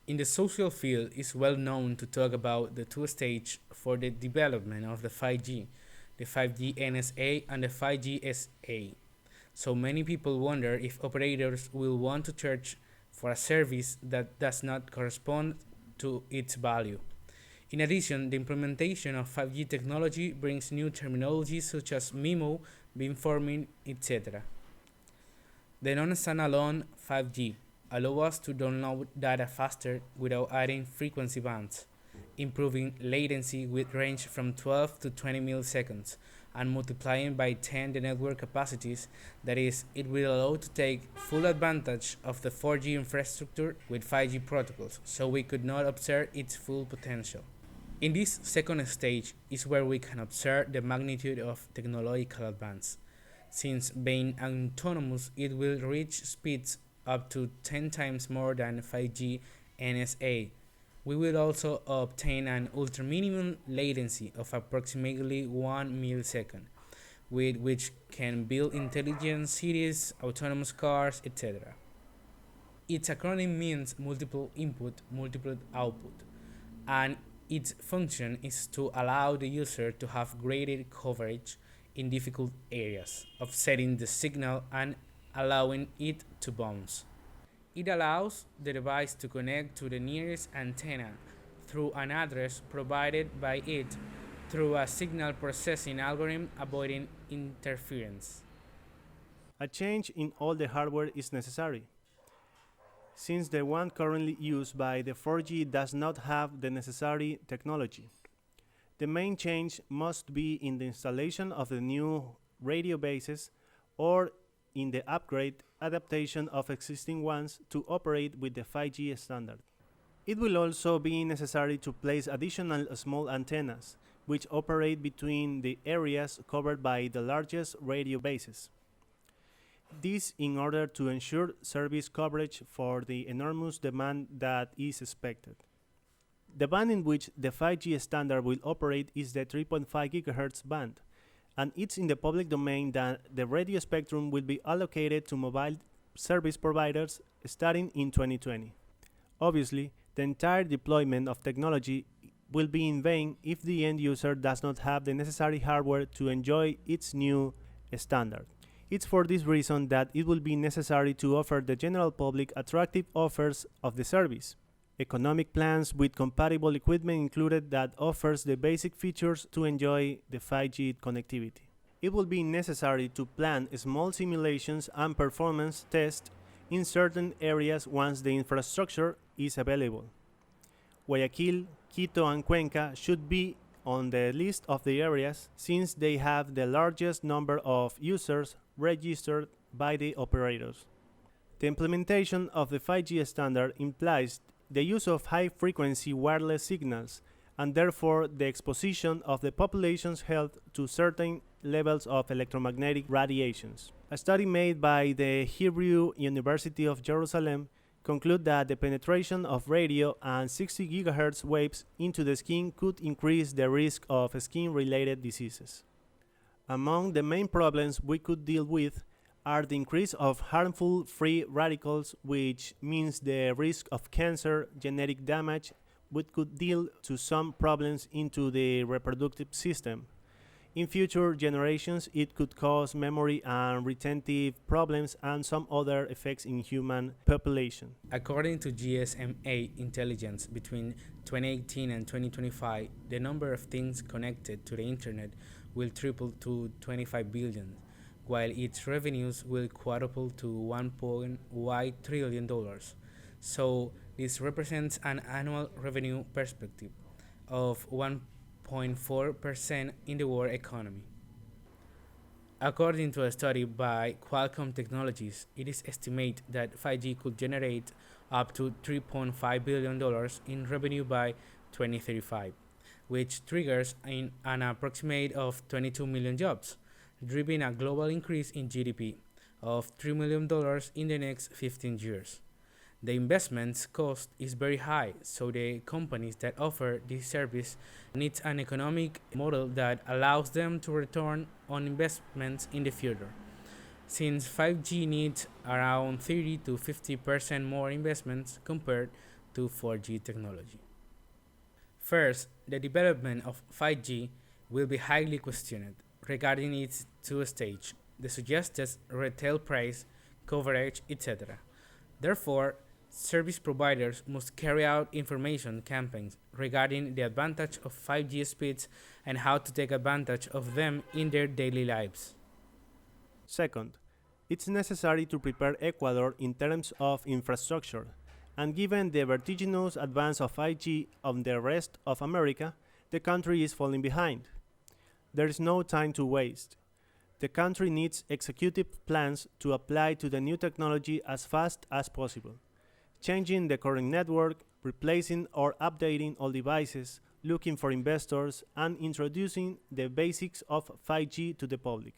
In the social field, it's well known to talk about the two stages for the development of the 5G, the 5G NSA and the 5G SA. So many people wonder if operators will want to charge for a service that does not correspond to its value. In addition, the implementation of 5G technology brings new terminologies such as MIMO, beamforming, etc. The non-standalone 5G allow us to download data faster without adding frequency bands, improving latency with range from 12 to 20 milliseconds, and multiplying by 10 the network capacities. That is, it will allow to take full advantage of the 4G infrastructure with 5G protocols, so we could not observe its full potential. In this second stage is where we can observe the magnitude of technological advance. Since being autonomous, it will reach speeds up to 10 times more than 5G NSA. We will also obtain an ultra minimum latency of approximately 1 millisecond, with which can build intelligent cities, autonomous cars, etc. Its acronym means multiple input, multiple output, and its function is to allow the user to have greater coverage in difficult areas, offsetting the signal and allowing it to bounce. It allows the device to connect to the nearest antenna through an address provided by it through a signal processing algorithm, avoiding interference. A change in all the hardware is necessary, since the one currently used by the 4G does not have the necessary technology. The main change must be in the installation of the new radio bases or in the upgrade adaptation of existing ones to operate with the 5G standard. It will also be necessary to place additional small antennas, which operate between the areas covered by the largest radio bases. This in order to ensure service coverage for the enormous demand that is expected. The band in which the 5G standard will operate is the 3.5 GHz band, and it's in the public domain that the radio spectrum will be allocated to mobile service providers starting in 2020. Obviously, the entire deployment of technology will be in vain if the end user does not have the necessary hardware to enjoy its new standard. It's for this reason that it will be necessary to offer the general public attractive offers of the service. Economic plans with compatible equipment included that offers the basic features to enjoy the 5G connectivity. It will be necessary to plan small simulations and performance tests in certain areas once the infrastructure is available. Guayaquil, Quito, and Cuenca should be on the list of the areas since they have the largest number of users registered by the operators. The implementation of the 5G standard implies the use of high-frequency wireless signals and therefore the exposition of the population's health to certain levels of electromagnetic radiations. A study made by the Hebrew University of Jerusalem conclude that the penetration of radio and 60 GHz waves into the skin could increase the risk of skin-related diseases. Among the main problems we could deal with are the increase of harmful free radicals, which means the risk of cancer, genetic damage, which could deal to some problems into the reproductive system. In future generations, it could cause memory and retentive problems and some other effects in human population. According to GSMA intelligence, between 2018 and 2025, the number of things connected to the internet will triple to 25 billion, while its revenues will quadruple to $1.1 trillion. So this represents an annual revenue perspective of 1.4% in the world economy. According to a study by Qualcomm Technologies, it is estimated that 5G could generate up to $3.5 billion in revenue by 2035, which triggers an approximate of 22 million jobs, driving a global increase in GDP of $3 million in the next 15 years. The investment's cost is very high, so the companies that offer this service need an economic model that allows them to return on investments in the future. Since 5G needs around 30 to 50% more investments compared to 4G technology. First, the development of 5G will be highly questioned regarding its two-stage, the suggested retail price, coverage, etc. Therefore, service providers must carry out information campaigns regarding the advantage of 5G speeds and how to take advantage of them in their daily lives. Second, it's necessary to prepare Ecuador in terms of infrastructure, and given the vertiginous advance of 5G on the rest of America, the country is falling behind. There is no time to waste. The country needs executive plans to apply to the new technology as fast as possible, changing the current network, replacing or updating all devices, looking for investors, and introducing the basics of 5G to the public.